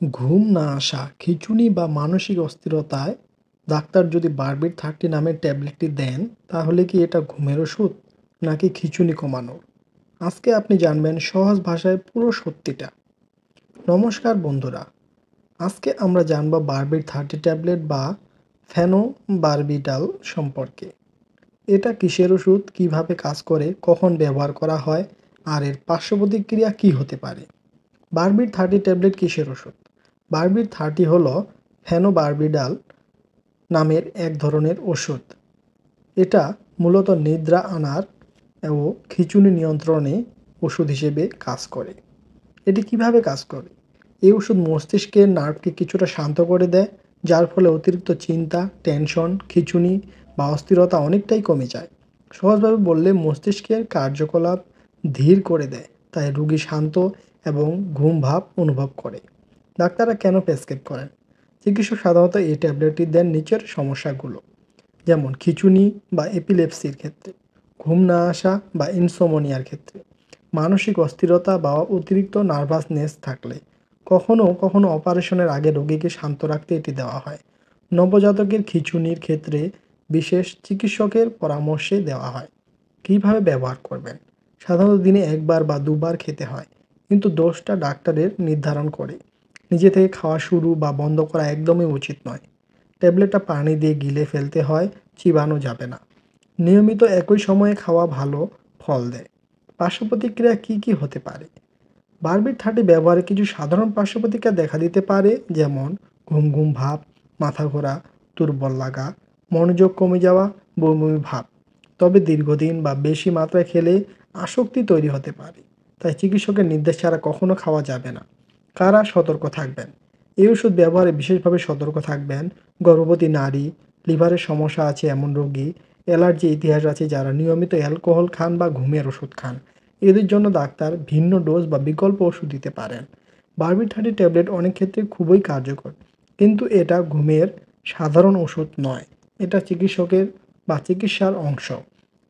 ঘুম না আসা, খিঁচুনি বা মানসিক অস্থিরতায় ডাক্তার যদি বারবিট 30 নামের ট্যাবলেটটি দেন, তাহলে কি এটা ঘুমের ওষুধ নাকি খিঁচুনি কমানোর? আজকে আপনি জানবেন সহজ ভাষায় পুরো সত্যিটা। নমস্কার বন্ধুরা, আজকে আমরা জানব বারবিট 30 ট্যাবলেট বা ফেনোবারবিটাল সম্পর্কে। এটা কিসের ওষুধ, কিভাবে কাজ করে, কখন ব্যবহার করা হয় আর এর পার্শ্ব প্রতিক্রিয়া কী হতে পারে। বারবিট 30 ট্যাবলেট কিসের ওষুধ? বারবিট 30 হলো ফেনোবারবিটাল নামের এক ধরনের ওষুধ। এটা মূলত নিদ্রা আনার ও খিঁচুনি নিয়ন্ত্রণে ওষুধ হিসেবে কাজ করে। এটি কিভাবে কাজ করে? এই ওষুধ মস্তিষ্কের নার্ভকে কিছুটা শান্ত করে দেয়, যার ফলে অতিরিক্ত চিন্তা, টেনশন, খিঁচুনি বা অস্থিরতা অনেকটাই কমে যায়। সহজভাবে বললে মস্তিষ্কের কার্যকলাপ ধীর করে দেয়, তাই রোগী শান্ত এবং ঘুম ভাব অনুভব করে। ডাক্তাররা কেন প্রেসক্রাইব করেন? চিকিৎসক সাধারণত এই ট্যাবলেটটি দেন নিচের সমস্যাগুলো, যেমন খিঁচুনি বা এপিলেপসির ক্ষেত্রে, ঘুম না আসা বা ইনসোমনিয়ার ক্ষেত্রে, মানসিক অস্থিরতা বা অতিরিক্ত নার্ভাসনেস থাকলে, কখনো কখনো অপারেশনের আগে রোগীকে শান্ত রাখতে এটি দেওয়া হয়। নবজাতকের খিঁচুনির ক্ষেত্রে বিশেষ চিকিৎসকের পরামর্শে দেওয়া হয়। কীভাবে ব্যবহার করবেন? সাধারণত দিনে একবার বা দুবার খেতে হয়, কিন্তু ডোজটা ডাক্তারের নির্ধারণ করে। নিজে থেকে খাওয়া শুরু বা বন্ধ করা একদমই উচিত নয়। ট্যাবলেটটা পানি দিয়ে গিলে ফেলতে হয়, চিবানো যাবে না। নিয়মিত একই সময়ে খাওয়া ভালো ফল দেয়। পার্শ্ব প্রতিক্রিয়া কী কী হতে পারে? বারবিট 30 ব্যবহারে কিছু সাধারণ পার্শ্ব প্রতিক্রিয়া দেখা দিতে পারে, যেমন ঘুম ঘুম ভাব, মাথা ঘোরা, দুর্বল লাগা, মনোযোগ কমে যাওয়া, বমি বমি ভাব। তবে দীর্ঘদিন বা বেশি মাত্রায় খেলে আসক্তি তৈরি হতে পারে, তাই চিকিৎসকের নির্দেশ ছাড়া কখনো খাওয়া যাবে না। কারা সতর্ক থাকবেন? এই ওষুধ ব্যবহারে বিশেষভাবে সতর্ক থাকবেন গর্ভবতী নারী, লিভারের সমস্যা আছে এমন রোগী, অ্যালার্জি ইতিহাস আছে যারা নিয়মিত অ্যালকোহল খান বা ঘুমের ওষুধ খান। এদের জন্য ডাক্তার ভিন্ন ডোজ বা বিকল্প ওষুধ দিতে পারেন। বারবিট 30 ট্যাবলেট অনেক ক্ষেত্রে খুবই কার্যকর, কিন্তু এটা ঘুমের সাধারণ ওষুধ নয়। এটা চিকিৎসকের বা চিকিৎসার অংশ,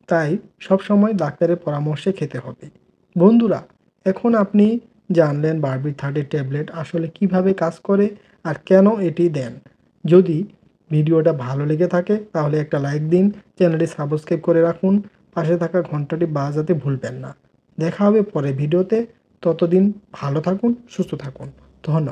তাই সবসময় ডাক্তারের পরামর্শে খেতে হবে। বন্ধুরা, এখন আপনি জানলেন বারবিট 30 ট্যাবলেট আসলে কিভাবে কাজ করে আর কেন এটি দেন। যদি ভিডিওটা ভালো লেগে থাকে তাহলে একটা লাইক দিন, চ্যানেলটি সাবস্ক্রাইব করে রাখুন, পাশে থাকা ঘন্টাটি বাজাতে ভুলবেন না। দেখা হবে পরের ভিডিওতে। ততদিন ভালো থাকুন, সুস্থ থাকুন। ধন্যবাদ।